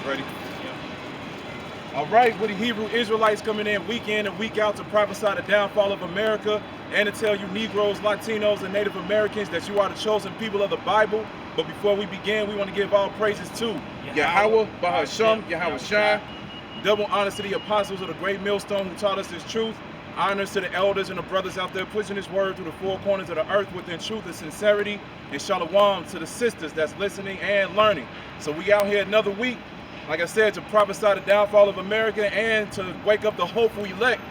Ready? All right, with the Hebrew Israelites coming in week and week out to prophesy the downfall of America and to tell you Negroes, Latinos, and Native Americans that you are the chosen people of the Bible. But before we begin, we want to give all praises to Yahweh, Bahasham, Yahweh Shai. Double honors to the apostles of the great millstone who taught us this truth. Honors to the elders and the brothers out there pushing this word through the four corners of the earth within truth and sincerity. And shalom to the sisters that's listening and learning. So we out here another week, like I said, to prophesy the downfall of America and to wake up the hopeful elect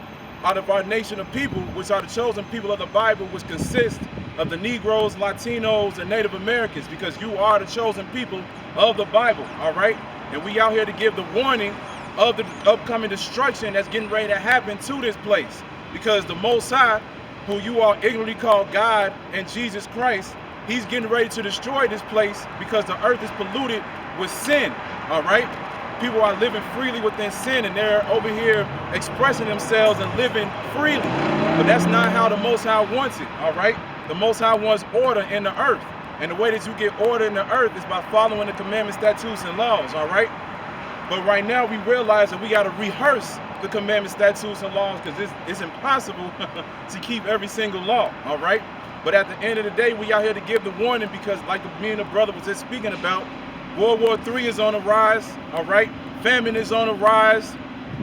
out of our nation of people, which are the chosen people of the Bible, which consist of the Negroes, Latinos, and Native Americans, because you are the chosen people of the Bible, all right? And we out here to give the warning of the upcoming destruction that's getting ready to happen to this place. Because the Most High, who you all ignorantly call God and Jesus Christ, he's getting ready to destroy this place because the earth is polluted with sin, all right? People are living freely within sin, and they're over here expressing themselves and living freely. But that's not how the Most High wants it, all right? The Most High wants order in the earth. And the way that you get order in the earth is by following the commandments, statutes, and laws, all right? But right now we realize that we got to rehearse the commandments, statutes, and laws because it's impossible to keep every single law, all right? But at the end of the day, we out here to give the warning because like me and the brother was just speaking about, World War III is on the rise, all right? Famine is on the rise.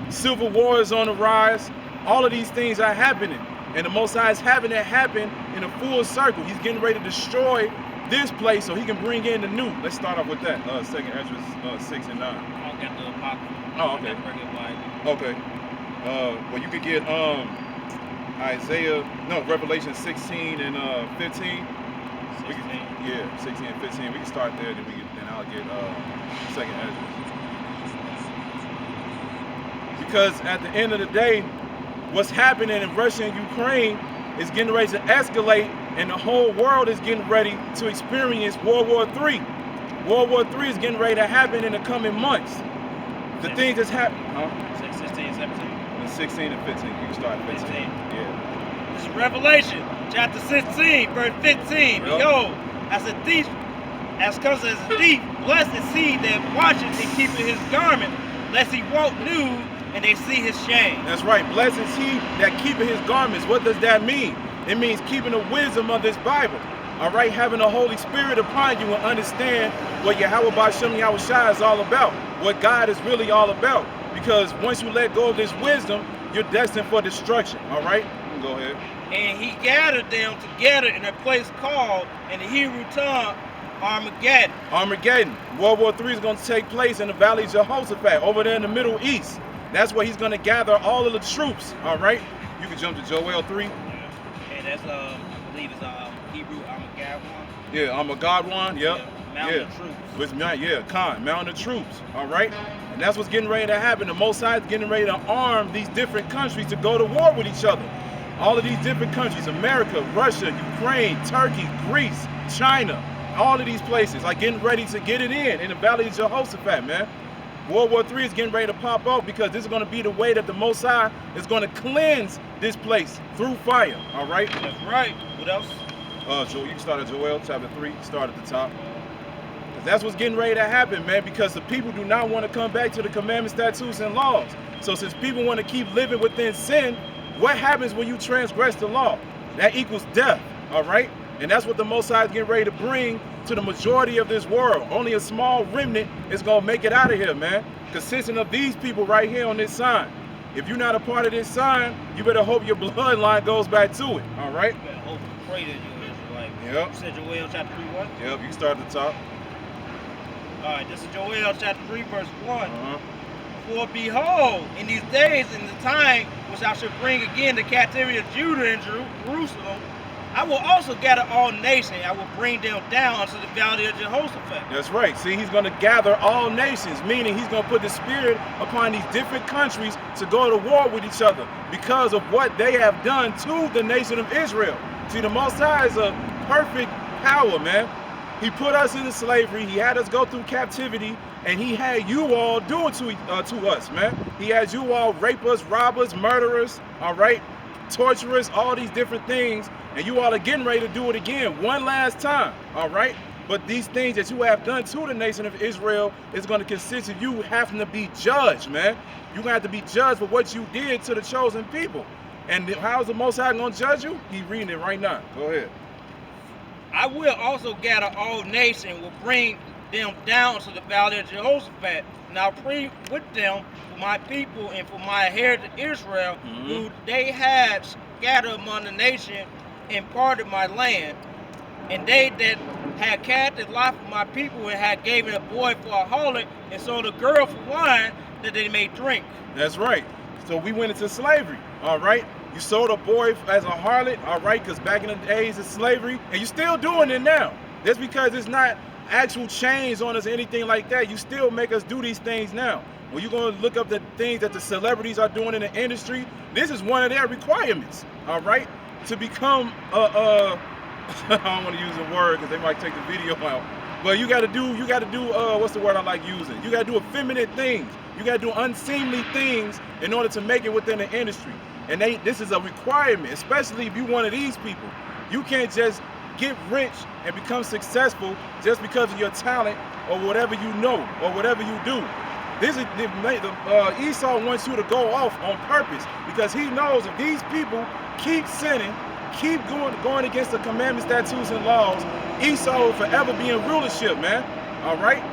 Civil War is on the rise. All of these things are happening. And the Most High is having it happen in a full circle. He's getting ready to destroy this place so he can bring in the new. Let's start off with that. Second Ezra 6 and 9. I'll get the Apocrypha. Oh, okay. Okay. Well, you could get Revelation 16 and 15. 16. 16 and 15. We can start there, then I'll get second Ezra. Because at the end of the day, what's happening in Russia and Ukraine is getting ready to escalate, and the whole world is getting ready to experience World War III. World War III is getting ready to happen in the coming months. The things that's happening. 16, 17. 16 and 15. You can start 15. 15. Yeah. This is Revelation, chapter 16, verse 15. Yep. Behold, as comes as a thief, blessed is he that watcheth and keepeth his garment, lest he walk nude and they see his shame. That's right. Blessed is he that keepeth his garments. What does that mean? It means keeping the wisdom of this Bible. All right, having the Holy Spirit upon you and understand what Yahweh Ba'Shem Yahweh Shai is all about, what God is really all about. Because once you let go of this wisdom, you're destined for destruction. All right, you can go ahead. And he gathered them together in a place called, in the Hebrew tongue, Armageddon. Armageddon. World War III is going to take place in the Valley of Jehoshaphat, over there in the Middle East. That's where he's going to gather all of the troops. All right, you can jump to Joel 3. And that's I believe it's Hebrew Armageddon. Yeah, Armageddon. Yep. Yeah, mountain of troops. Mountain of troops. All right, and that's what's getting ready to happen. The Most High is getting ready to arm these different countries to go to war with each other. All of these different countries: America, Russia, Ukraine, Turkey, Greece, China. All of these places are getting ready to get it in the Valley of Jehoshaphat, man. World War III is getting ready to pop up because this is going to be the way that the Most High is going to cleanse this place through fire. All right? That's right. What else? You can start at Joel chapter 3. Start at the top. Because that's what's getting ready to happen, man. Because the people do not want to come back to the commandments, statutes, and laws. So since people want to keep living within sin, what happens when you transgress the law? That equals death. All right? And that's what the Most High is getting ready to bring to the majority of this world. Only a small remnant is going to make it out of here, man. Consisting of these people right here on this sign. If you're not a part of this sign, you better hope your bloodline goes back to it. All right? You better hope and pray that you're Israelite. Yep. You said Joel chapter 3, what? Yep, you can start at the top. All right, this is Joel chapter 3, verse 1. For behold, in these days, in the time which I shall bring again the captivity of Judah and Jerusalem, I will also gather all nations. I will bring them down unto the valley of Jehoshaphat. That's right. See, he's going to gather all nations, meaning he's going to put the spirit upon these different countries to go to war with each other because of what they have done to the nation of Israel. See, the Most High is a perfect power, man. He put us into slavery. He had us go through captivity, and he had you all do it to us, man. He had you all rape us, rob us, murderers, all right, torture us, all these different things. And you all are getting ready to do it again one last time, all right? But these things that you have done to the nation of Israel is going to consist of you having to be judged, man. You're going to have to be judged for what you did to the chosen people. And how's the Most High going to judge you? He's reading it right now. Go ahead. I will also gather all nations, will bring them down to the valley of Jehoshaphat, and I'll plead with them for my people and for my heritage Israel, who they had scattered among the nation and parted my land. And they that had captive life of my people and had given a boy for a harlot and sold a girl for wine that they may drink. That's right. So we went into slavery, all right? You sold a boy as a harlot, all right, because back in the days of slavery, and you're still doing it now. That's because it's not actual chains on us or anything like that. You still make us do these things now. When you're going to look up the things that the celebrities are doing in the industry, this is one of their requirements, all right, to become, I don't want to use a word because they might take the video out, but you got to do, what's the word I like using? You got to do effeminate things. You got to do unseemly things in order to make it within the industry. And this is a requirement, especially if you're one of these people. You can't just get rich and become successful just because of your talent or whatever you know or whatever you do. This is Esau wants you to go off on purpose because he knows if these people keep sinning, keep going against the commandments, statutes, and laws, Esau will forever be in rulership, man. All right?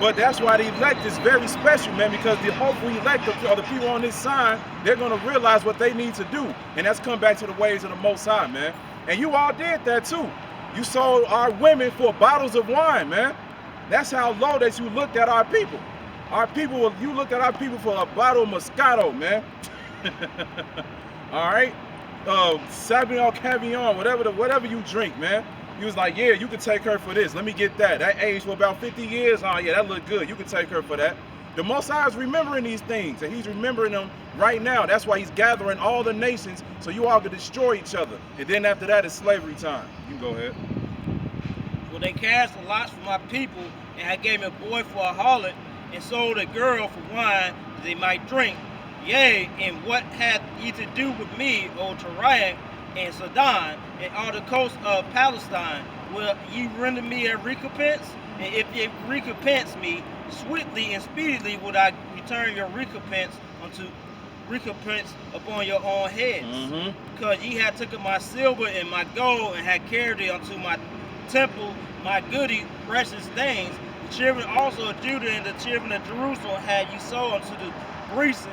But that's why the elect is very special, man, because the hopeful elect of the people on this side, they're going to realize what they need to do. And that's come back to the ways of the Most High, man. And you all did that, too. You sold our women for bottles of wine, man. That's how low that you looked at our people. You looked at our people for a bottle of Moscato, man. All right? Sauvignon Cavignon, whatever you drink, man. He was like, yeah, you can take her for this. Let me get that. That aged for about 50 years. Oh, yeah, that look good. You can take her for that. The Most High is remembering these things, and he's remembering them right now. That's why he's gathering all the nations so you all can destroy each other. And then after that, it's slavery time. You can go ahead. Well, they cast the lots for my people, and I gave a boy for a harlot, and sold a girl for wine that they might drink. Yea, and what hath ye to do with me, O Tyre and Sidon, and all the coast of Palestine? Will ye render me a recompense? And if ye recompense me, swiftly and speedily would I return your recompense upon your own heads. Because ye had taken my silver and my gold, and had carried it unto my temple, my goody precious things. The children also of Judah and the children of Jerusalem had ye sold unto the Grecians,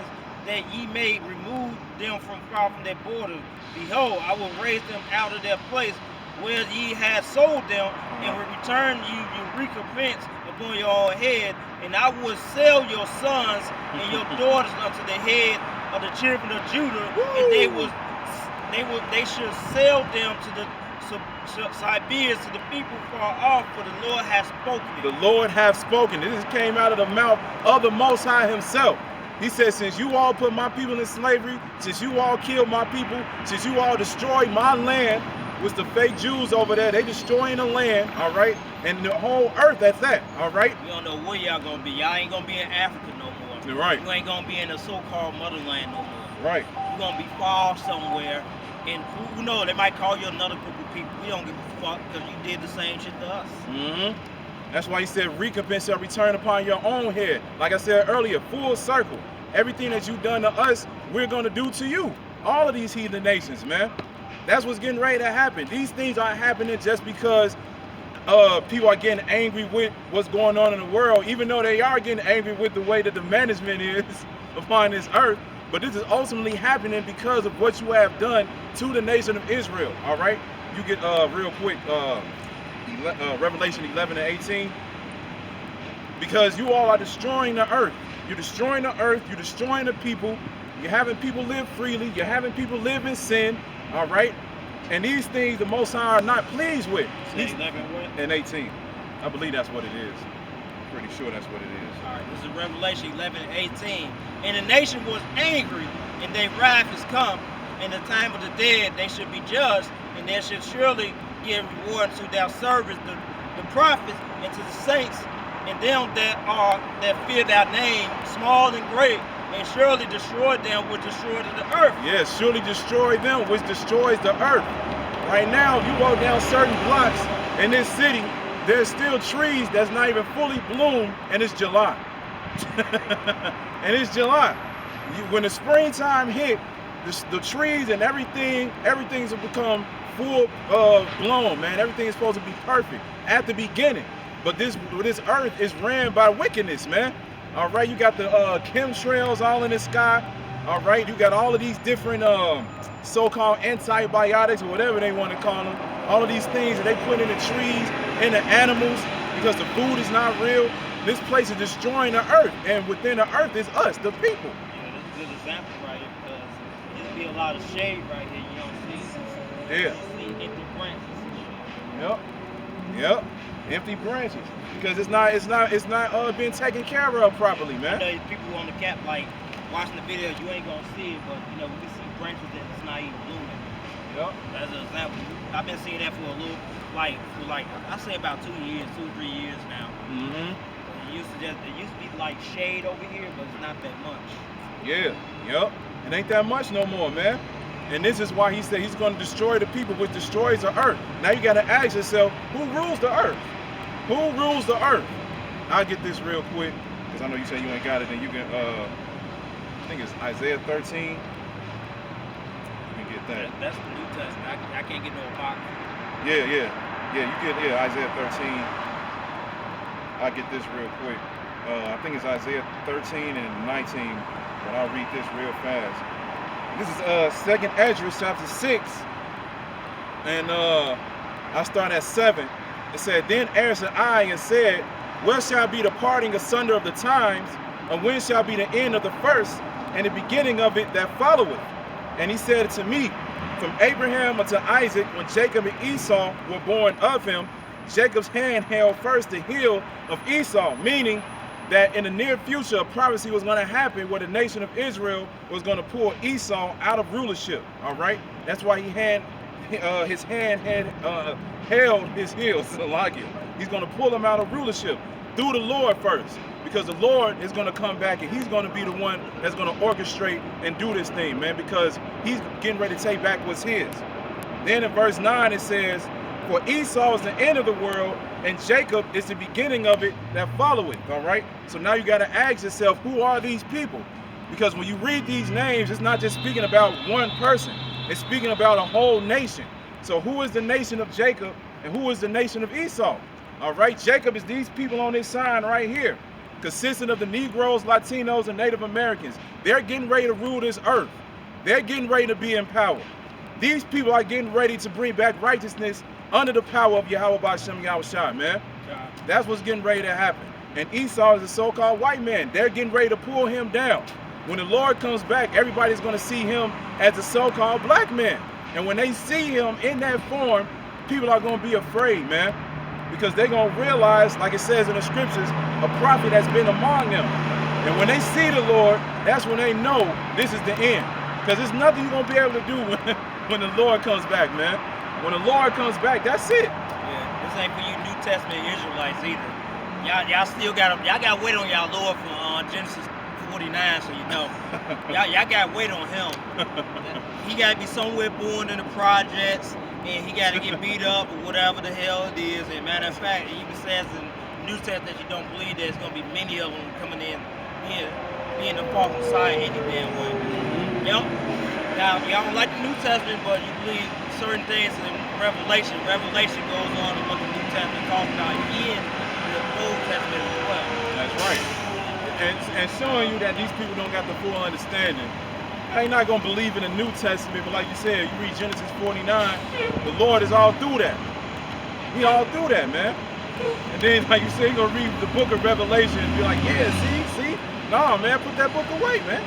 that ye may remove them from far from their borders. Behold, I will raise them out of their place where ye had sold them, and will return you your recompense upon your own head. And I will sell your sons and your daughters unto the head of the children of Judah, and they should sell them to the Siberians, to the people far off, for the Lord hath spoken. The Lord hath spoken. This came out of the mouth of the Most High himself. He said, since you all put my people in slavery, since you all killed my people, since you all destroyed my land, was the fake Jews over there, they destroying the land, all right? And the whole earth at that, all right? We don't know where y'all gonna be. Y'all ain't gonna be in Africa no more. You're right. You ain't gonna be in the so-called motherland no more. Right. You're gonna be far somewhere, and who knows, they might call you another group of people. We don't give a fuck because you did the same shit to us. That's why he said recompense shall return upon your own head. Like I said earlier, full circle. Everything that you've done to us, we're going to do to you. All of these heathen nations, man. That's what's getting ready to happen. These things aren't happening just because people are getting angry with what's going on in the world, even though they are getting angry with the way that the management is upon this earth. But this is ultimately happening because of what you have done to the nation of Israel, all right? You get real quick, Revelation 11 and 18. Because you all are destroying the earth. You're destroying the earth, you're destroying the people, you're having people live freely, you're having people live in sin, all right? And these things the Most High are not pleased with. 11 and 18. I believe that's what it is. Pretty sure that's what it is. All right, this is Revelation 11 and 18. And the nation was angry, and their wrath is come. In the time of the dead they should be judged, and they should surely give reward to their servants, the prophets, and to the saints, and them that fear thy name, small and great, and surely destroy them which destroy the earth. Yes, surely destroy them which destroys the earth. Right now, if you walk down certain blocks in this city, there's still trees that's not even fully bloomed, and it's July. And it's July. When the springtime hit, the trees and everything's become full blown, man. Everything is supposed to be perfect at the beginning. But this earth is ran by wickedness, man. All right, you got the chemtrails all in the sky. All right, you got all of these different so-called antibiotics or whatever they want to call them. All of these things that they put in the trees, in the animals, because the food is not real. This place is destroying the earth, and within the earth is us, the people. Yeah, that's a good example right here, because there's be a lot of shade right here. You don't see. Yeah. You see empty branches and shit. Yep. Yep. Empty branches, because it's not being taken care of properly, man. I know people on the cap like watching the video, you ain't gonna see it, but you know we can see branches that it's not even blooming. Yep. That's an example. I've been seeing that for a little, like I say about 2 years, 2 or 3 years now. Mm-hmm. It used to be like shade over here, but it's not that much. Yeah. Yep. It ain't that much no more, man. And this is why he said he's going to destroy the people, which destroys the earth. Now you got to ask yourself, who rules the earth? Who rules the earth? I'll get this real quick, because I know you say you ain't got it, and you can, I think it's Isaiah 13. You can get that. That's the New Testament. I can't get no apocrypha. Yeah, you get, Isaiah 13. I'll get this real quick. I think it's Isaiah 13 and 19, but I'll read this real fast. This is 2nd Esdras chapter 6, and I'll start at 7. It said, Then answered I and said, Where shall be the parting asunder of the times, and when shall be the end of the first, and the beginning of it that followeth? And he said to me, From Abraham unto Isaac, when Jacob and Esau were born of him, Jacob's hand held first the heel of Esau, meaning that in the near future a prophecy was going to happen where the nation of Israel was going to pull Esau out of rulership. All right, that's why his hand had held his heels. He's going to pull him out of rulership through the Lord first, because the Lord is going to come back and he's going to be the one that's going to orchestrate and do this thing, man, because he's getting ready to take back what's his. Then in verse 9 it says, For Esau is the end of the world, and Jacob is the beginning of it that followeth. All right, so now you got to ask yourself, who are these people? Because when you read these names, it's not just speaking about one person, it's speaking about a whole nation. So who is the nation of Jacob and who is the nation of Esau? All right, Jacob is these people on this sign right here, consisting of the Negroes, Latinos, and Native Americans. They're getting ready to rule this earth. They're getting ready to be in power. These people are getting ready to bring back righteousness under the power of Yahweh B'Shem Yahushua, man. That's what's getting ready to happen. And Esau is a so-called white man. They're getting ready to pull him down. When the Lord comes back, everybody's going to see him as a so-called black man. And when they see him in that form, people are going to be afraid, man. Because they're going to realize, like it says in the scriptures, a prophet has been among them. And when they see the Lord, that's when they know this is the end. Because there's nothing you're going to be able to do when the Lord comes back, man. When the Lord comes back, that's it. Yeah, this ain't for you New Testament Israelites either. Y'all still got to wait on y'all Lord for Genesis 49, so you know. Y'all got to wait on him. He got to be somewhere born in the projects, and he got to get beat up or whatever the hell it is. And matter of fact, it even says in the New Testament that you don't believe there's going to be many of them coming in here, being the false Messiah any damn way. Yep. Now, y'all don't like the New Testament, but you believe certain things in Revelation. Revelation goes on to what the New Testament talks about in the Old Testament as well. That's right. And showing you that these people don't got the full understanding. They not going to believe in the New Testament, but like you said, you read Genesis 49, the Lord is all through that. He all through that, man. And then, like you said, you're going to read the book of Revelation and be like, yeah, see? Nah, man, put that book away, man.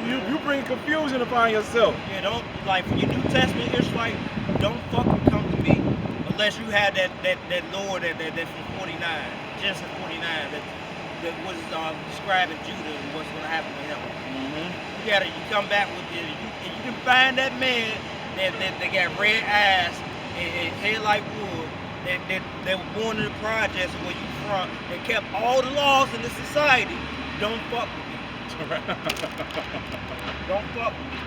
You bring confusion upon yourself. Yeah, don't, like, for your New Testament Israelite, don't fucking come to me unless you have that Lord that's from 49, Genesis 49, that was describing Judah and what's going to happen to him. Mm-hmm. You come back with it. You can find that man that got red eyes and hair like wood, that were born in the projects where you from, that kept all the laws in the society. Don't fuck with me. Don't fuck with me.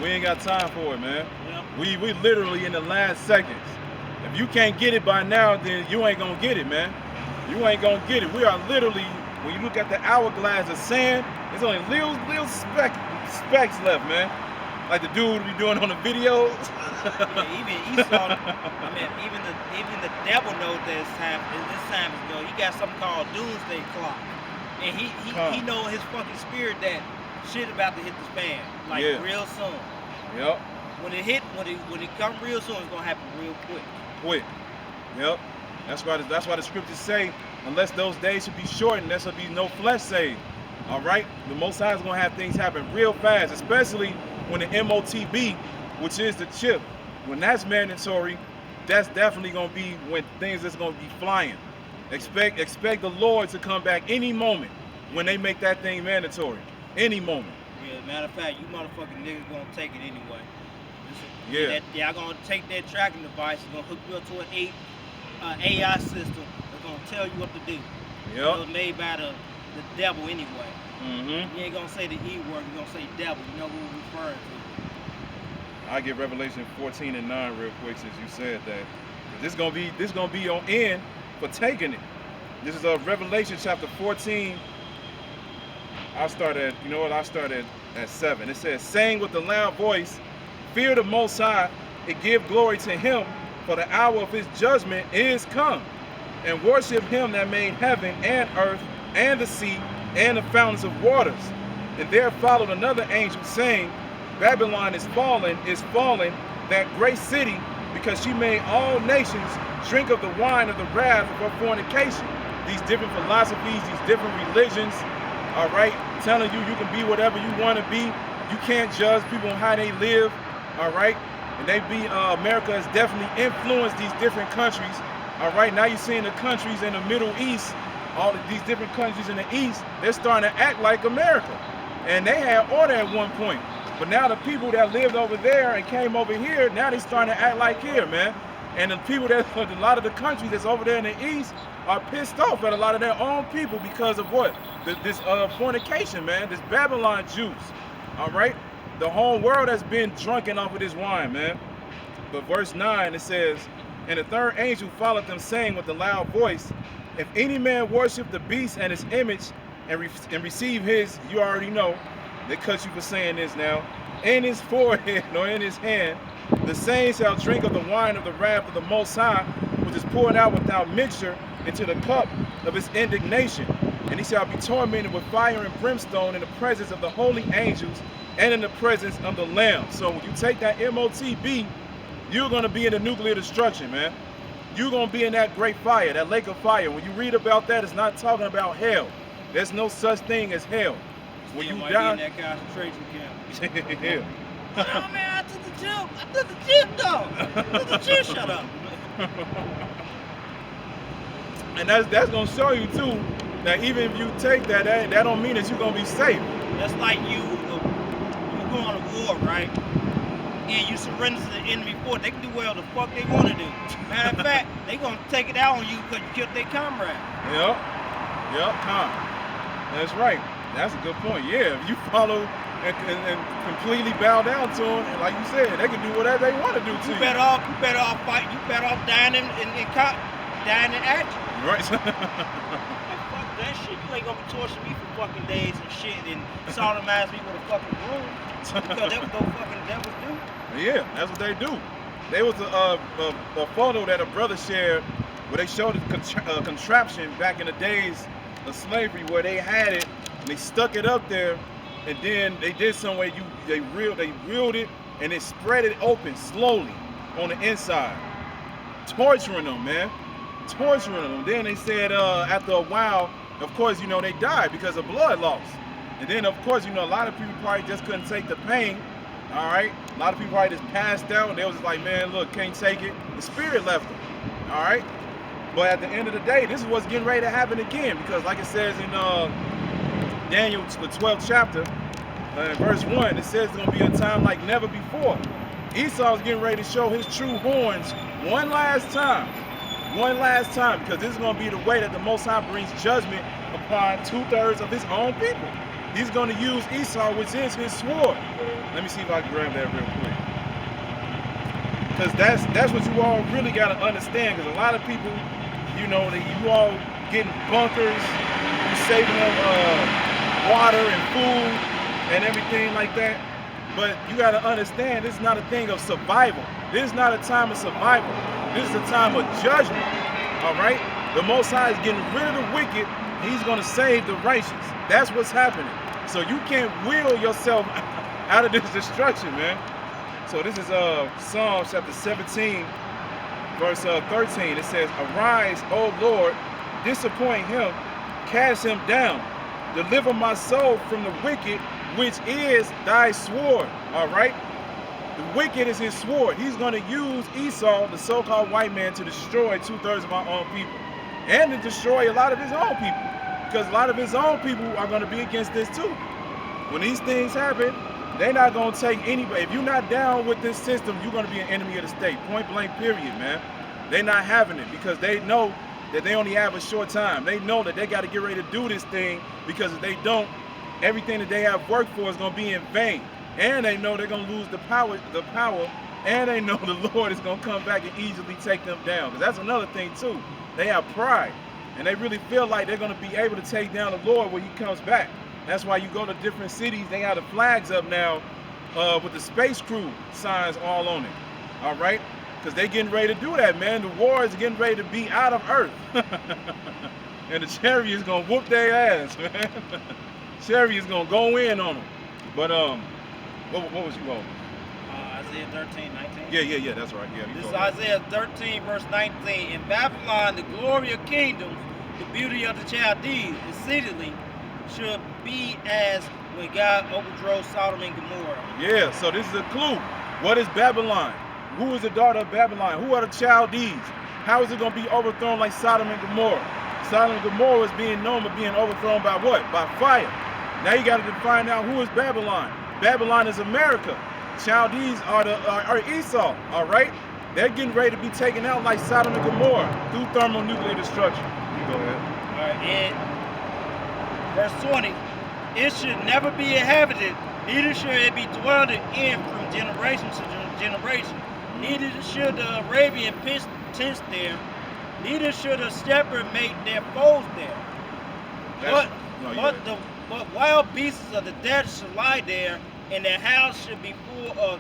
We ain't got time for it, man. Yeah. We literally in the last seconds. If you can't get it by now, then you ain't gonna get it, man. You ain't gonna get it. We are literally, when you look at the hourglass of sand, there's only little specks left, man. Like the dude we doing on the videos. Yeah, even Esau, I mean, even the devil knows that it's time to go. He got something called doomsday clock, and he know in his fucking spirit that shit about to hit the fan, like real soon. Yep. When it come real soon, it's gonna happen real quick. Quick. Yep. That's why the scriptures say, unless those days should be shortened, there shall be no flesh saved. All right. The Most High is gonna have things happen real fast, especially when the MOTB, which is the chip, when that's mandatory, that's definitely gonna be when things is gonna be flying. Expect the Lord to come back any moment when they make that thing mandatory. Any moment. Yeah, matter of fact, you motherfucking niggas gonna take it anyway. Y'all gonna take that tracking device, it's gonna hook you up to an AI system that's gonna tell you what to do. Yep. It was made by the devil anyway. Mm-hmm. You ain't gonna say the E word, you're gonna say devil. You know who we're referring to. I get Revelation 14:9 real quick since you said that. This gonna be on end for taking it. This is Revelation chapter 14. I started at 7. It says, saying with a loud voice, fear the Most High, and give glory to him, for the hour of his judgment is come. And worship him that made heaven and earth and the sea and the fountains of waters. And there followed another angel saying, Babylon is fallen, that great city, because she made all nations drink of the wine of the wrath of her fornication. These different philosophies, these different religions, all right, telling you can be whatever you want to be. You can't judge people on how they live, all right? And America has definitely influenced these different countries, all right? Now you're seeing the countries in the Middle East, all of these different countries in the East, they're starting to act like America. And they had order at one point. But now the people that lived over there and came over here, now they're starting to act like here, man. And the people a lot of the countries that's over there in the East are pissed off at a lot of their own people because of what? This fornication, man, this Babylon juice, all right? The whole world has been drunken off of this wine, man. But verse 9, it says, and the third angel followed them, saying with a loud voice, if any man worship the beast and his image and receive his, you already know, they cut you for saying this now, in his forehead or in his hand, the same shall drink of the wine of the wrath of the Most High, which is poured out without mixture into the cup of his indignation. And he shall be tormented with fire and brimstone in the presence of the holy angels and in the presence of the Lamb. So when you take that MOTB, you're going to be in the nuclear destruction, man. You're going to be in that great fire, that lake of fire. When you read about that, it's not talking about hell. There's no such thing as hell. When you die in that concentration camp. Yeah. Oh man, I took the gym though. I took the gym. Shut up. And that's gonna show you too that even if you take that don't mean that you're gonna be safe. That's like you go on a war, right? And you surrender to the enemy for it. They can do whatever the fuck they want to do. Matter of fact, they gonna take it out on you because you killed their comrade. Yep. That's right. That's a good point. Yeah, if you follow and completely bow down to them, and like you said, they can do whatever they want to do to you. You better off fight. You better off dying in action. Right. Like, fuck that shit. You ain't gonna be torturing me for fucking days and shit and sodomize me with a fucking broom. Because that's what those fucking devils do. Yeah, that's what they do. There was a photo that a brother shared where they showed a contraption back in the days of slavery where they had it and they stuck it up there, and then they did some way they reeled it and they spread it open slowly on the inside, torturing them, man, torturing them. Then they said after a while, of course, they died because of blood loss. And then of course, a lot of people probably just couldn't take the pain. All right, a lot of people probably just passed out. They was just like, man, look, can't take it. The spirit left them. All right, but at the end of the day, this is what's getting ready to happen again, because like it says in Daniel, the 12th chapter, verse 1, it says it's going to be a time like never before. Esau's getting ready to show his true horns one last time, because this is going to be the way that the Most High brings judgment upon 2/3 of his own people. He's going to use Esau, which is his sword. Let me see if I can grab that real quick. Because that's what you all really got to understand. Because a lot of people, you know, you all getting bunkers, you saving them water and food and everything like that. But you got to understand, this is not a thing of survival. This is not a time of survival. This is a time of judgment. All right? The Most High is getting rid of the wicked. He's going to save the righteous. That's what's happening. So you can't will yourself out of this destruction, man. So this is Psalms chapter 17, verse 13. It says, "Arise, O Lord, disappoint him, cast him down. Deliver my soul from the wicked, which is thy sword." All right? The wicked is his sword. He's going to use Esau, the so-called white man, to destroy 2/3 of our own people. And to destroy a lot of his own people. Because a lot of his own people are going to be against this too. When these things happen, they're not going to take anybody. If you're not down with this system, you're going to be an enemy of the state. Point blank, period, man. They're not having it because they know that they only have a short time. They know that they got to get ready to do this thing, because if they don't, everything that they have worked for is going to be in vain. And they know they're going to lose the power, and they know the Lord is going to come back and easily take them down. Because that's another thing too. They have pride, and they really feel like they're going to be able to take down the Lord when he comes back. That's why you go to different cities, they have the flags up now with the space crew signs all on it. All right? Because they getting ready to do that, man. The war is getting ready to be out of Earth. And the Chariots going to whoop their ass, man. Chariots going to go in on them. But, what was you on? Isaiah 13:19. Yeah, that's right. Yeah, this is Isaiah 13, verse 19. "In Babylon, the glory of kingdoms, the beauty of the Chaldees, exceedingly should be as when God overthrew Sodom and Gomorrah." Yeah, so this is a clue. What is Babylon? Who is the daughter of Babylon? Who are the Chaldees? How is it going to be overthrown like Sodom and Gomorrah? Sodom and Gomorrah is being known for being overthrown by what? By fire. Now you got to find out who is Babylon. Babylon is America. Chaldees are Esau, all right? They're getting ready to be taken out like Sodom and Gomorrah through thermonuclear destruction. You go ahead. All right, and verse 20, "It should never be inhabited, neither should it be dwelled in from generation to generation. Neither should the Arabian pitch tents there, neither should a shepherd make their foes there. But wild beasts of the desert should lie there, and their house should be full of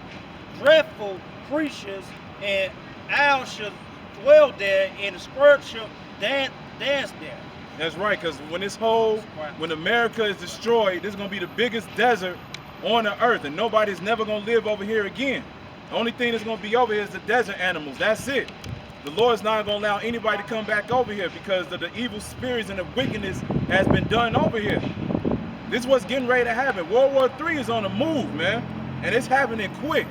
dreadful creatures, and owls should dwell there, and the squirrels should dance there." That's right, because when America is destroyed, this is going to be the biggest desert on the earth, and nobody's never going to live over here again. The only thing that's going to be over here is the desert animals. That's it. The Lord's not going to allow anybody to come back over here because of the evil spirits and the wickedness has been done over here. This is what's getting ready to happen. World War III is on the move, man, and it's happening quick.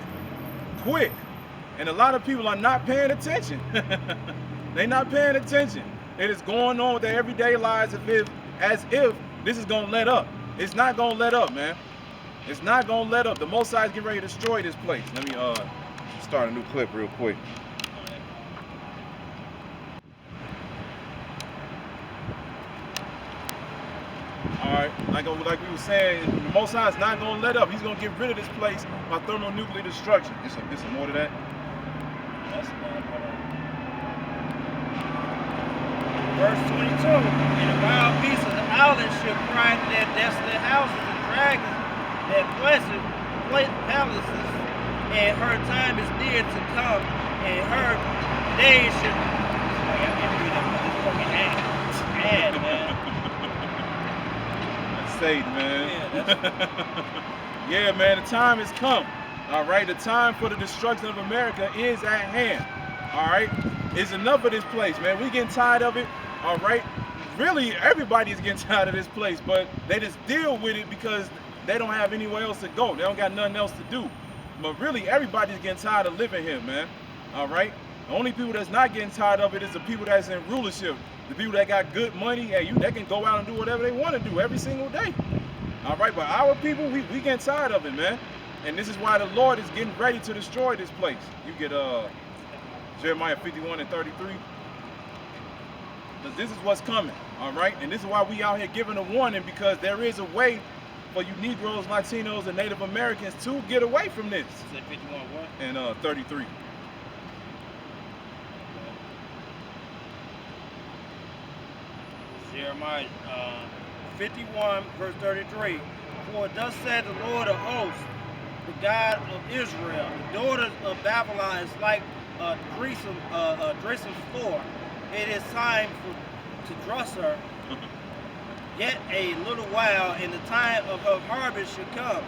And a lot of people are not paying attention. They're not paying attention. It is going on with their everyday lives as if this is going to let up. It's not going to let up, man. It's not going to let up. The Most High is getting ready to destroy this place. Let me start a new clip real quick. All right, like we were saying, the Most High is not going to let up. He's going to get rid of this place by thermonuclear destruction. There's some more to that. That's Verse 22, "And the wild beasts of the islands should cry to their desolate houses, and dragons their pleasant palaces, and her time is near to come, and her days should..." Oh, yeah, I can't read that fucking ad, man. That's Satan, man. Yeah, yeah, man, the time has come. All right, the time for the destruction of America is at hand. All right, it's enough of this place, man. We getting tired of it. All right, really, everybody's getting tired of this place, but they just deal with it because they don't have anywhere else to go. They don't got nothing else to do. But really, everybody's getting tired of living here, man. All right, the only people that's not getting tired of it is the people that's in rulership. The people that got good money, hey, they can go out and do whatever they want to do every single day. All right, but our people, we getting tired of it, man. And this is why the Lord is getting ready to destroy this place. You get Jeremiah 51:33. Because this is what's coming, all right? And this is why we out here giving a warning, because there is a way for you Negroes, Latinos, and Native Americans to get away from this. You said 51 what? And 33. Jeremiah 51, verse 33. For thus said the Lord of hosts, the God of Israel, the daughters of Babylon is like a dressing floor. It is time to dress her. Yet a little while, and the time of her harvest should come.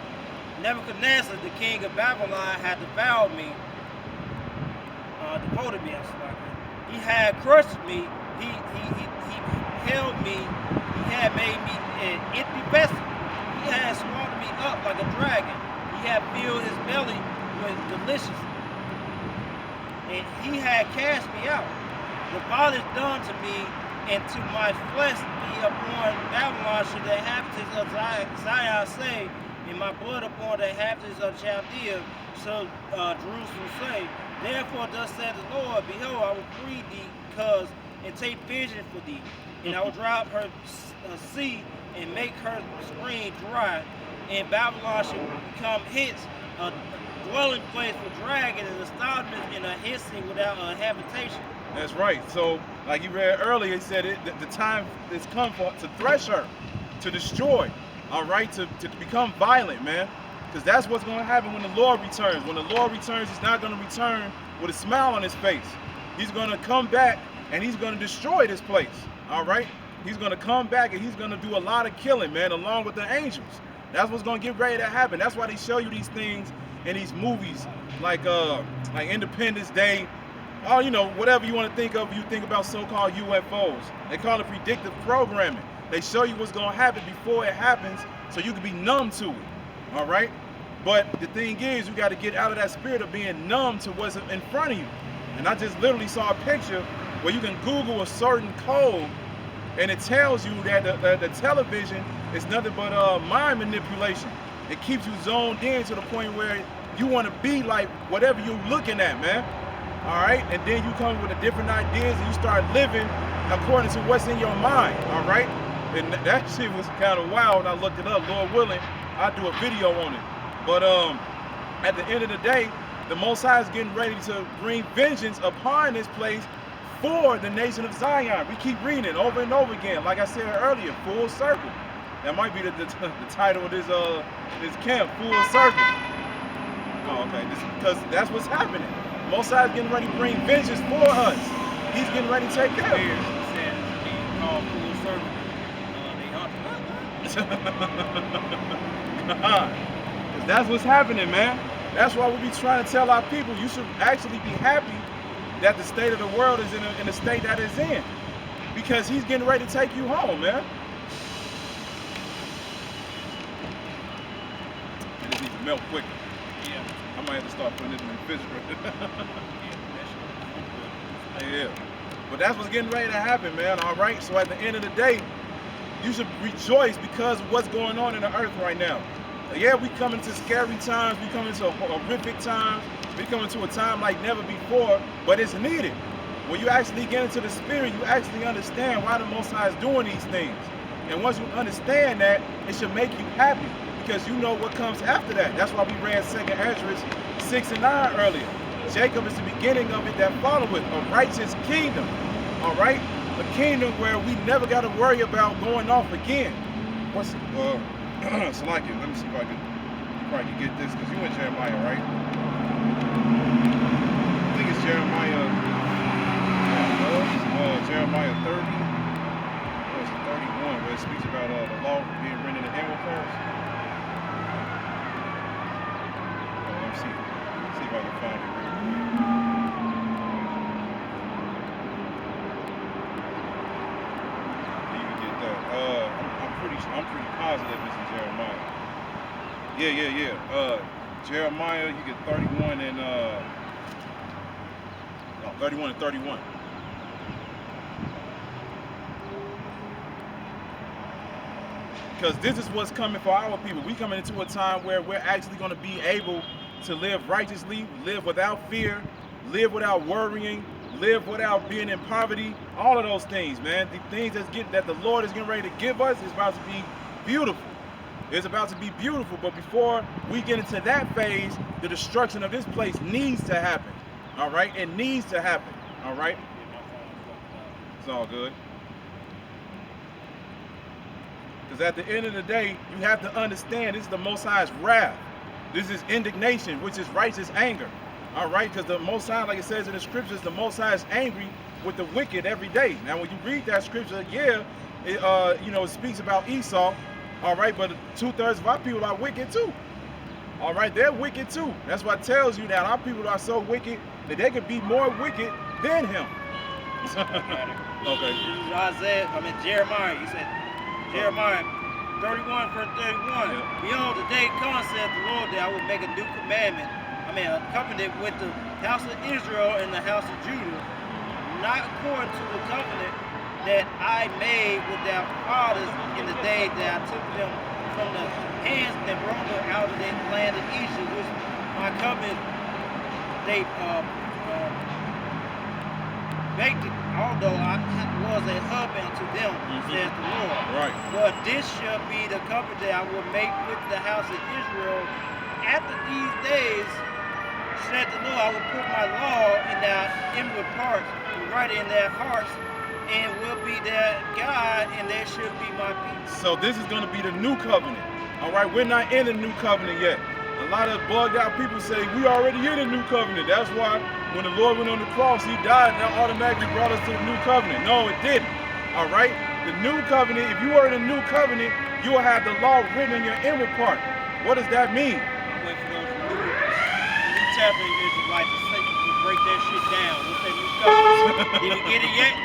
Nebuchadnezzar, the king of Babylon, had devoted me. He had crushed me. He held me. He had made me an empty vessel. He had swallowed me up like a dragon. He had filled his belly with delicious, and he had cast me out. The violence done to me, and to my flesh be upon Babylon should the inhabitants of Zion say, and my blood upon the inhabitants of Chaldea shall Jerusalem say. Therefore thus said the Lord, behold, I will free thee, and take vision for thee, and I will dry up her sea and make her spring dry, and Babylon shall become hence a dwelling place for dragon and astonishment and a hissing without a habitation. That's right. So, like you read earlier, he said the time has come to thresh her, to destroy, all right, to become violent, man. Because that's what's going to happen when the Lord returns. When the Lord returns, he's not going to return with a smile on his face. He's going to come back and he's going to destroy this place, all right? He's going to come back and he's going to do a lot of killing, man, along with the angels. That's what's going to get ready to happen. That's why they show you these things in these movies like Independence Day. Oh, you know, whatever you want to think of, you think about so-called UFOs. They call it predictive programming. They show you what's going to happen before it happens so you can be numb to it, all right? But the thing is, you got to get out of that spirit of being numb to what's in front of you. And I just literally saw a picture where you can Google a certain code and it tells you that the television is nothing but mind manipulation. It keeps you zoned in to the point where you want to be like whatever you're looking at, man. All right, and then you come with the different ideas and you start living according to what's in your mind, all right? And that shit was kind of wild. I looked it up. Lord willing, I'll do a video on it. But at the end of the day, the Most High is getting ready to bring vengeance upon this place for the nation of Zion. We keep reading it over and over again. Like I said earlier, full circle. That might be the title of this camp, full circle. Oh, okay, because that's what's happening. Most High is getting ready to bring vengeance for us. He's getting ready to take care of it. Because that's what's happening, man. That's why we be trying to tell our people, you should actually be happy that the state of the world is in the state that it's in. Because he's getting ready to take you home, man. And it needs to melt quicker. Yeah. I might have to start putting it in the refrigerator. Yeah. But that's what's getting ready to happen, man, all right? So at the end of the day, you should rejoice because of what's going on in the earth right now. Yeah, we coming to scary times, we coming to horrific times, we coming to a time like never before, but it's needed. When you actually get into the spirit, you actually understand why the Most High is doing these things. And once you understand that, it should make you happy because you know what comes after that. That's why we read 2nd Esdras 6 and 9 earlier. Jacob is the beginning of it that followeth, a righteous kingdom, all right? A kingdom where we never got to worry about going off again. What's Salaki, let me see if I can get this, because you in Jeremiah, right? I think it's Jeremiah 30, or is it 31, where it speaks about the law being written in the inward parts. Let me see if I can find it real quick. I'm pretty positive this is Jeremiah. Yeah. Jeremiah, you get 31 and 31 and 31. Because this is what's coming for our people. We coming into a time where we're actually going to be able to live righteously, live without fear, live without worrying, live without being in poverty, all of those things, man. The things that the Lord is getting ready to give us is about to be beautiful. It's about to be beautiful, but before we get into that phase, the destruction of this place needs to happen, all right? It needs to happen, all right? It's all good. Because at the end of the day, you have to understand this is the Most High's wrath. This is indignation, which is righteous anger. All right, because the Most High, like it says in the scriptures, the Most High is angry with the wicked every day. Now, when you read that scripture, yeah, it, you know, it speaks about Esau. All right, but 2/3 of our people are wicked too. All right, they're wicked too. That's what tells you that our people are so wicked that they could be more wicked than him. Okay. Jeremiah. You said Jeremiah 31 verse 31. Yeah. Behold, the day comes, saith the Lord, that I will make a new commandment. A covenant with the house of Israel and the house of Judah, not according to the covenant that I made with their fathers in the day that I took them from the hands that brought them out of the land of Egypt, which my covenant they baked it, although I was a husband to them, says the Lord. Right. But this shall be the covenant that I will make with the house of Israel after these days, said the Lord. I will put my law in their inward parts, and write it in their hearts, and will be their God, and they should be my people. So this is going to be the new covenant. All right, we're not in the new covenant yet. A lot of bugged out people say we already in the new covenant. That's why when the Lord went on the cross, he died, and that automatically brought us to the new covenant. No, it didn't. All right, the new covenant, if you are in the new covenant, you will have the law written in your inward part. What does that mean? Wait for those New Testament Israelites to break that shit down. What's that new covenant? Did you get it yet?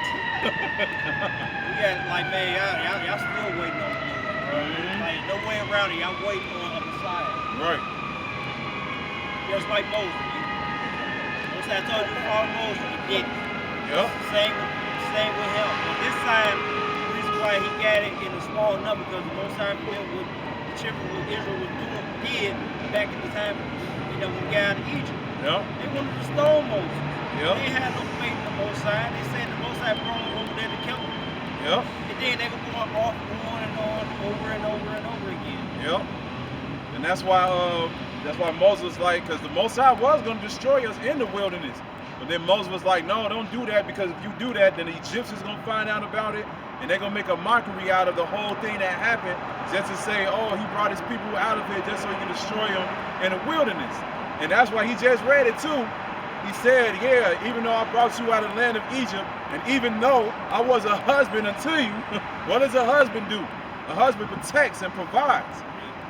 We got like, man, y'all still waiting on the Lord. Like, no way around it. Y'all waiting on the Messiah. Right. Just like Moses. Once I told you to follow Moses, you did it. Yep. Same with him. But this time, the reason why he got it in a small number, because the most time what the children of Israel did back in the time, you know, when we got out of Egypt. Yep. They wanted to stone Moses. Yep. They had no faith in the Most High. They said the Most High brought them over there to kill them. Yep. And then they were going off on and on, over and over and over again. Yep. And that's why Moses was like, because the Most High was going to destroy us in the wilderness. But then Moses was like, no, don't do that, because if you do that, then the Egyptians going to find out about it, and they're going to make a mockery out of the whole thing that happened, just to say, oh, he brought his people out of it just so he can destroy them in the wilderness. And that's why he just read it too. He said, yeah, even though I brought you out of the land of Egypt, and even though I was a husband unto you, what does a husband do? A husband protects and provides.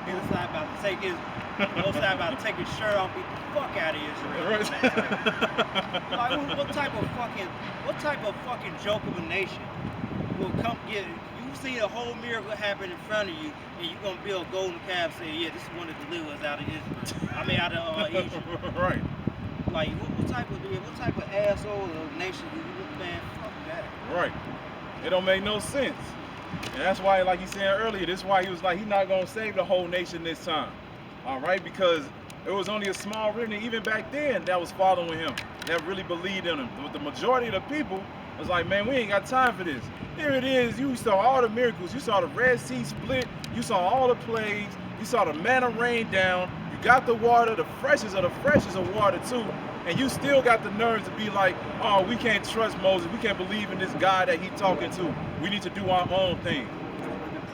The Most High about to take his shirt off, beat the fuck out of Israel. Right. Like, what type of fucking joke of a nation will come get it? You see a whole miracle happen in front of you, and you're gonna build a golden calf, say, yeah, this is one that delivers out of Israel. I mean, out of Egypt. Right. Like, what type of asshole of nation do you, man? Fuck that. Right. It don't make no sense. And that's why, like he said earlier, this is why he was like, he's not going to save the whole nation this time. All right? Because it was only a small remnant, even back then, that was following him, that really believed in him. But the majority of the people was like, man, we ain't got time for this. Here it is. You saw all the miracles. You saw the Red Sea split. You saw all the plagues. You saw the manna rain down. You got the water, the freshest of water, too. And you still got the nerves to be like, oh, we can't trust Moses. We can't believe in this guy that he's talking to. We need to do our own thing.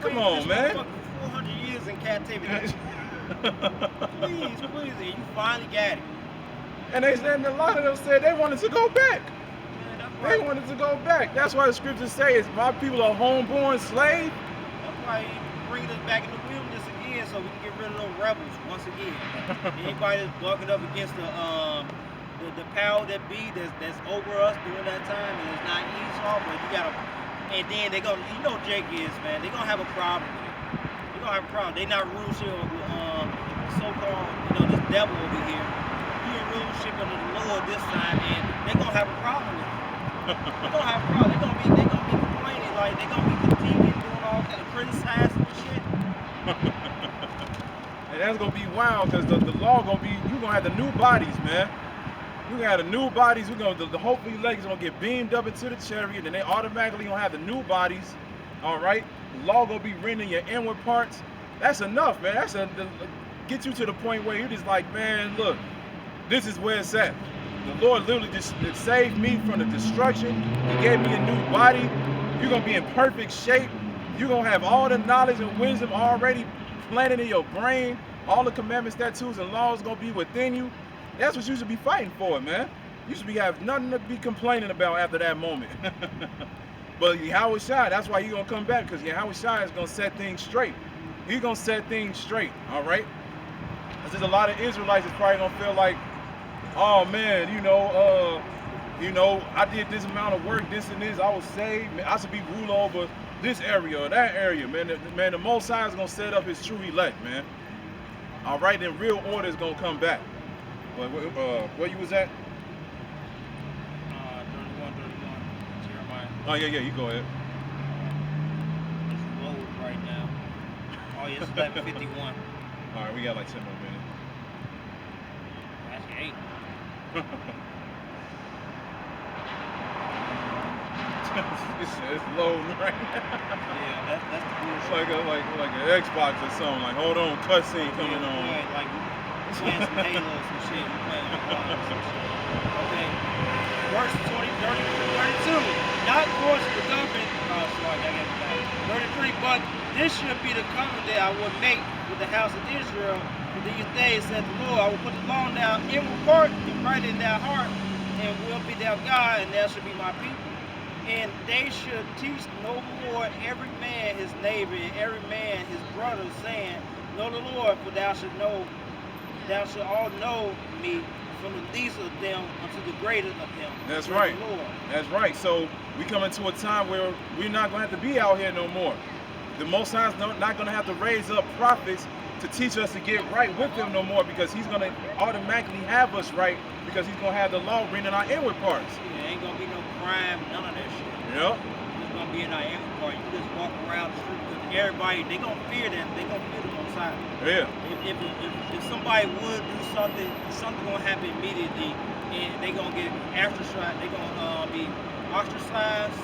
Come on, man. 400 years in captivity. please, and you finally got it. And a lot of them said they wanted to go back. They wanted to go back. That's why the scriptures say is my people are homeborn slaves. That's why he bringing us back in the wilderness again, so we can get rid of those rebels once again. Anybody that's bucking up against the power that be that's over us during that time, and it's not Esau, but you gotta, and then they gonna, you know, Jake is, man, they gonna have a problem with it. They gonna have a problem. They not rulership of so-called, you know, this devil over here. He in rulership under the Lord this time, and they gonna have a problem with it. They gonna have a problem. They gonna be complaining, like they gonna be critiquing, doing all kind of criticizing and shit. And that's gonna be wild, because the law gonna be, you gonna have the new bodies, man. You gonna have the new bodies. We're gonna the hopefully legs gonna get beamed up into the chariot, and they automatically gonna have the new bodies. All right, the law gonna be written in your inward parts. That's enough, man. That's get you to the point where you're just like, man, look, this is where it's at. The Lord literally just saved me from the destruction. He gave me a new body. You're gonna be in perfect shape. You're going to have all the knowledge and wisdom already planted in your brain. All the commandments, statutes, and laws going to be within you. That's what you should be fighting for, man. You should have nothing to be complaining about after that moment. But Yahweh Shai, that's why he's going to come back, because Yahweh Shai is going to set things straight. He's going to set things straight, all right? Because there's a lot of Israelites that's probably going to feel like, oh, man, you know, I did this amount of work, this and this, I was saved. Man, I should be ruler over this area or that area, man. The Most High is going to set up his true elect, man. All right, then real order is going to come back. Where you was at? 31, Jeremiah. Oh, yeah, you go ahead. It's low right now. Oh, yeah, it's 11:51. All right, we got like 10 more minutes. Actually, 8. It's low right now. Yeah, that's the It's bullshit. like an Xbox or something. Like, hold on, cutscene coming on. Yeah, like playing some Halo or some shit. We playing some shit. Okay. Verse 32. Not towards the government. Oh, sorry, I got it back. 33. But this should be the covenant that I will make with the house of Israel for these days, said the Lord. I will put the law down in report and write it in their heart, and will be their God, and they shall be my people. And they should teach no more every man his neighbor and every man his brother, saying, Know the Lord, for thou shalt all know me, from the least of them unto the greatest of them. That's right. Lord. That's right. So we come into a time where we're not going to have to be out here no more. The Most High is not going to have to raise up prophets to teach us to get right with him no more, because he's going to automatically have us right, because he's going to have the law written in our inward parts. Yeah, ain't going to be no crime, none of that shit. Yep. It's going to be in our inward part. You just walk around the street, because everybody, they going to fear them. They going to fear them on side. Yeah. If somebody would do something going to happen immediately, and they going to get ostracized. They going to be ostracized,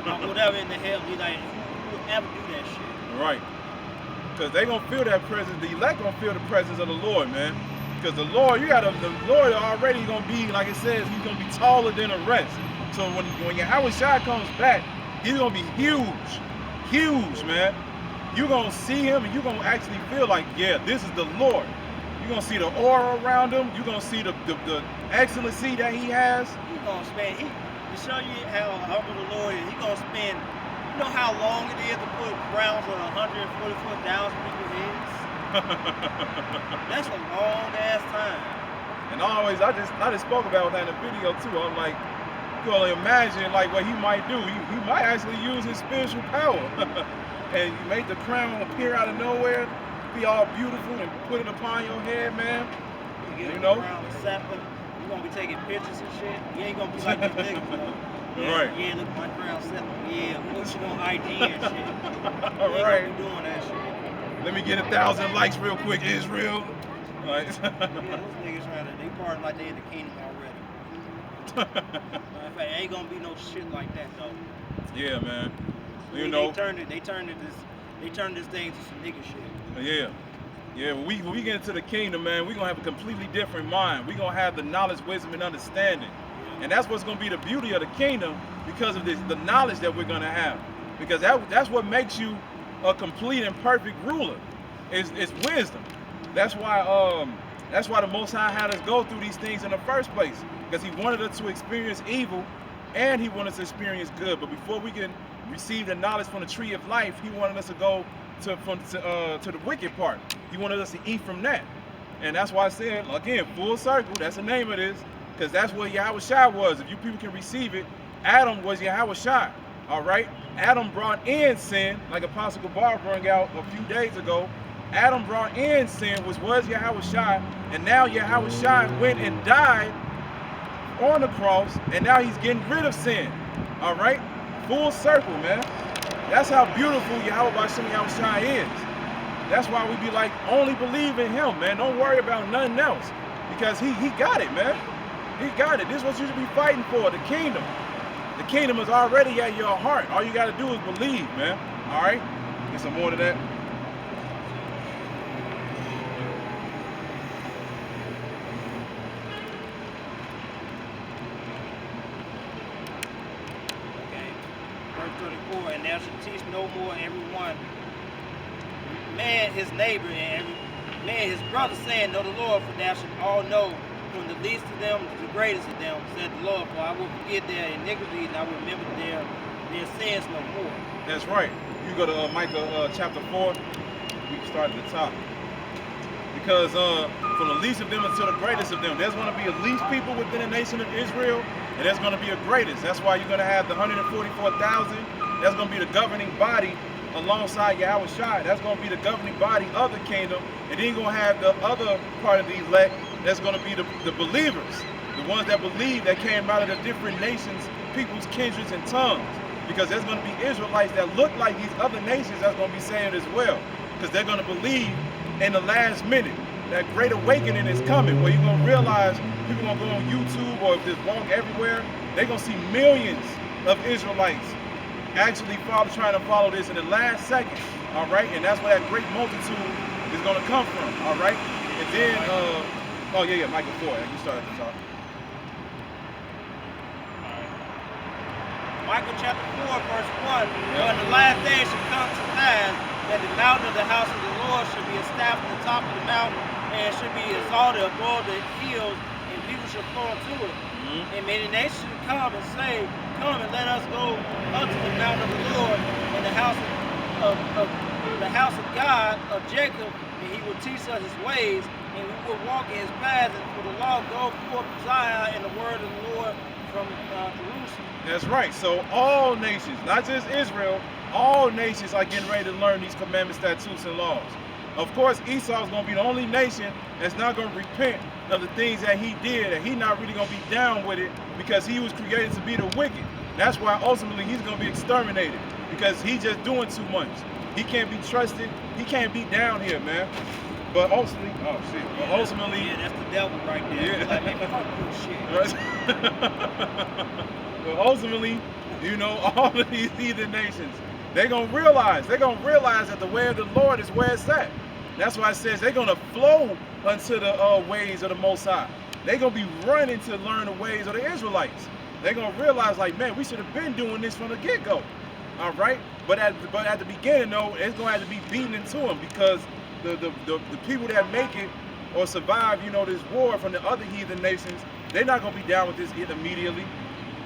or whatever in the hell. Be like, who would ever do that shit? Right. Because they're going to feel that presence. The elect going to feel the presence of the Lord, man. Because the Lord, the Lord already going to be, like it says, he's going to be taller than the rest. So when Yahweh Shai comes back, he's going to be huge. Huge, man. You're going to see him, and you're going to actually feel like, yeah, this is the Lord. You're going to see the aura around him. You're going to see the excellency that he has. He's going to spend, to show you how humble the Lord is, he's going to spend, you know how long it is to put crowns on 140-foot down people's heads? That's a long ass time. And I just spoke about that in the video too. I'm like, you can only imagine like what he might do. He might actually use his spiritual power. And you make the crown appear out of nowhere, be all beautiful, and put it upon your head, man. You know? Crown and scepter. You're gonna be taking pictures and shit. You ain't gonna be like these niggas, though. Yeah, right. Yeah, look at my crown scepter. Yeah, look you on IG and shit. You ain't Right. gonna be doing that shit. Let me get 1,000 likes real quick, Israel. Like, yeah, those niggas they part like they in the kingdom already. In fact, ain't gonna be no shit like that though. Yeah, man. You They know. turned this thing to some nigga shit. Yeah. Yeah, when we get into the kingdom, man, we're going to have a completely different mind. We're going to have the knowledge, wisdom, and understanding. And that's what's going to be the beauty of the kingdom, because of the knowledge that we're going to have. Because that's what makes you a complete and perfect ruler, is wisdom. That's why the Most High had us go through these things in the first place, because he wanted us to experience evil, and he wanted us to experience good. But before we can receive the knowledge from the tree of life, he wanted us to go to the wicked part. He wanted us to eat from that. And that's why I said, again, full circle, that's the name of this, because that's what Yahweh Shai was. If you people can receive it, Adam was Yahweh Shai, all right? Adam brought in sin, like Apostle Gabar brought out a few days ago. Adam brought in sin, which was Yahweh Shai, and now Yahweh Shai went and died on the cross, and now he's getting rid of sin, all right? Full circle, man. That's how beautiful Yahweh Shai is. That's why we be like, only believe in him, man. Don't worry about nothing else, because he got it, man. He got it. This is what you should be fighting for, the kingdom. The kingdom is already at your heart. All you got to do is believe, man. All right? Get some more to that. thou shalt teach no more everyone man his neighbor and every man his brother, saying, know the Lord, for thou shalt all know, from the least of them to the greatest of them, said the Lord, for I will forget their iniquities, and I will remember their sins no more. That's right. You go to Micah chapter 4, we can start at the top. Because from the least of them until the greatest of them, there's going to be a least people within the nation of Israel, and there's going to be a greatest. That's why you're going to have the 144,000. That's going to be the governing body alongside Yahweh Shai. That's going to be the governing body of the kingdom. And then you're going to have the other part of the elect. That's going to be the believers, the ones that believe, that came out of the different nations, peoples, kindreds, and tongues. Because there's going to be Israelites that look like these other nations that's going to be saved as well. Because they're going to believe in the last minute. That great awakening is coming, where you're going to realize people going to go on YouTube or just walk everywhere. They're going to see millions of Israelites actually trying to follow this in the last second. All right? And that's where that great multitude is going to come from. All right? And then, oh, yeah, Micah 4. You start at the top. Micah chapter 4, verse 1. But in the last days shall come to pass that the mountain of the house of the Lord should be established on the top of the mountain, and should be exalted above the hills, and people shall flow into it. And many nations shall come and say, come and let us go up to the mountain of the Lord, and the house of God of Jacob, and he will teach us his ways, and we will walk in his paths, and for the law go forth from Zion, and the word of the Lord from Jerusalem. That's right. So all nations, not just Israel, all nations are getting ready to learn these commandments, statutes, and laws. Of course, Esau is going to be the only nation that's not going to repent of the things that he did, and he's not really going to be down with it, because he was created to be the wicked. That's why ultimately he's going to be exterminated, because he's just doing too much. He can't be trusted. He can't be down here, man. But ultimately, oh shit. But ultimately, yeah, that's the devil right there. Yeah. Like, man, fuck this shit. But ultimately, you know, all of these heathen nations, they're gonna realize that the way of the Lord is where it's at. That's why it says they're gonna flow unto the ways of the Most High. They're gonna be running to learn the ways of the Israelites. They're gonna realize, like, man, we should have been doing this from the get-go. All right, but at the beginning, though, it's gonna have to be beaten into them, because the people that make it or survive, you know, this war from the other heathen nations, they're not gonna be down with this immediately,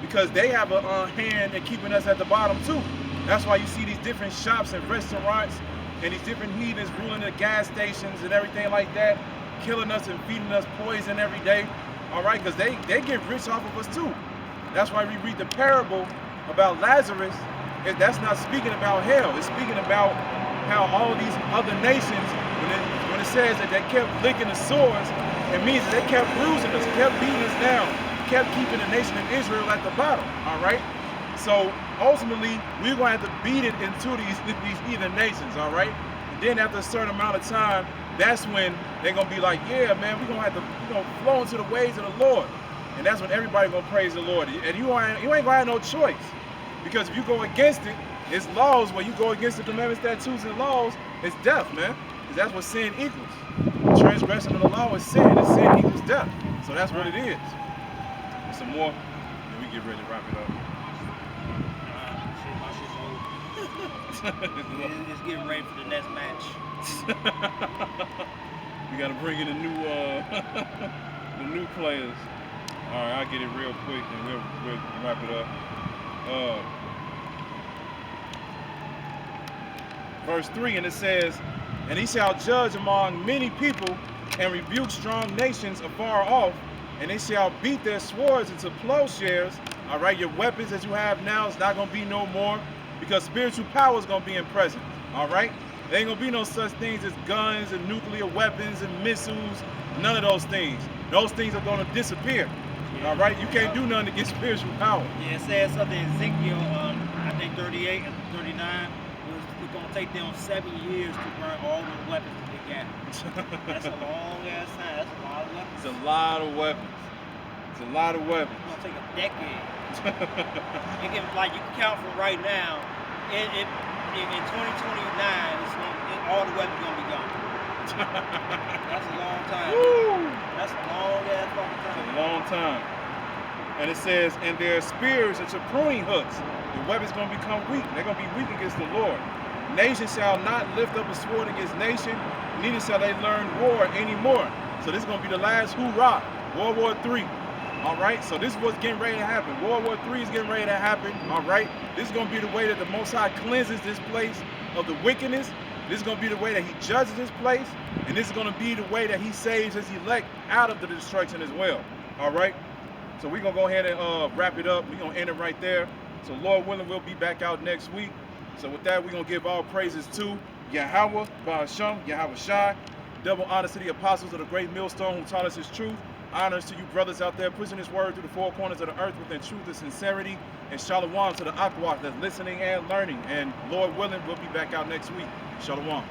because they have a hand in keeping us at the bottom too. That's why you see these different shops and restaurants and these different heathens ruling the gas stations and everything like that, killing us and feeding us poison every day. All right, because they get rich off of us too. That's why we read the parable about Lazarus. That's not speaking about hell. It's speaking about how all these other nations, when it says that they kept licking the sores, it means that they kept bruising us, kept beating us down, kept keeping the nation of Israel at the bottom. All right. So ultimately, we're going to have to beat it into these heathen nations. All right. And then after a certain amount of time, that's when they're going to be like, yeah, man, we're going to have to, flow into the ways of the Lord. And that's when everybody going to praise the Lord. And you ain't going to have no choice. Because if you go against it, it's laws. Where you go against the commandments, statutes, and laws, it's death, man. Because that's what sin equals. Transgression of the law is sin, and sin equals death. So that's what it is. Some more, and we get ready to wrap it up. It's getting ready for the next match. We got to bring in the new players. All right, I'll get it real quick, and we'll wrap it up. Verse 3, and it says, and he shall judge among many people and rebuke strong nations afar off, and they shall beat their swords into plowshares. All right, your weapons that you have now is not going to be no more, because spiritual power is going to be in presence. All right, there ain't going to be no such things as guns and nuclear weapons and missiles. None of those things. Those things are going to disappear. All right, you can't do nothing against spiritual power. Yeah, it says something in Ezekiel, I think 38 and 39. It's going to take them 7 years to burn all the weapons that they got. That's a long ass time. That's a lot of weapons. It's a lot of weapons. It's a lot of weapons. It's going to take a decade. You can count from right now. In 2029, all the weapons going to be gone. That's a long time. Woo! That's a long ass fucking time. It's a long time. And it says, and their spears are to pruning hooks. The weapon's going to become weak. They're going to be weak against the Lord. Nation shall not lift up a sword against nation, neither shall they learn war anymore. So this is going to be the last hoorah, World War III. All right, so this is what's getting ready to happen. World War III is getting ready to happen. All right, this is going to be the way that the Most High cleanses this place of the wickedness. This is going to be the way that he judges this place. And this is going to be the way that he saves his elect out of the destruction as well. All right, so we're going to go ahead and wrap it up. We're going to end it right there. So Lord willing, we'll be back out next week. So with that, we're going to give all praises to Yahweh, Ba'asham, Yahweh Shai. Double honors to the apostles of the great millstone who taught us his truth. Honors to you brothers out there pushing this word to the four corners of the earth within truth and sincerity. And shalom to the Akwak that's listening and learning. And Lord willing, we'll be back out next week. Shalom.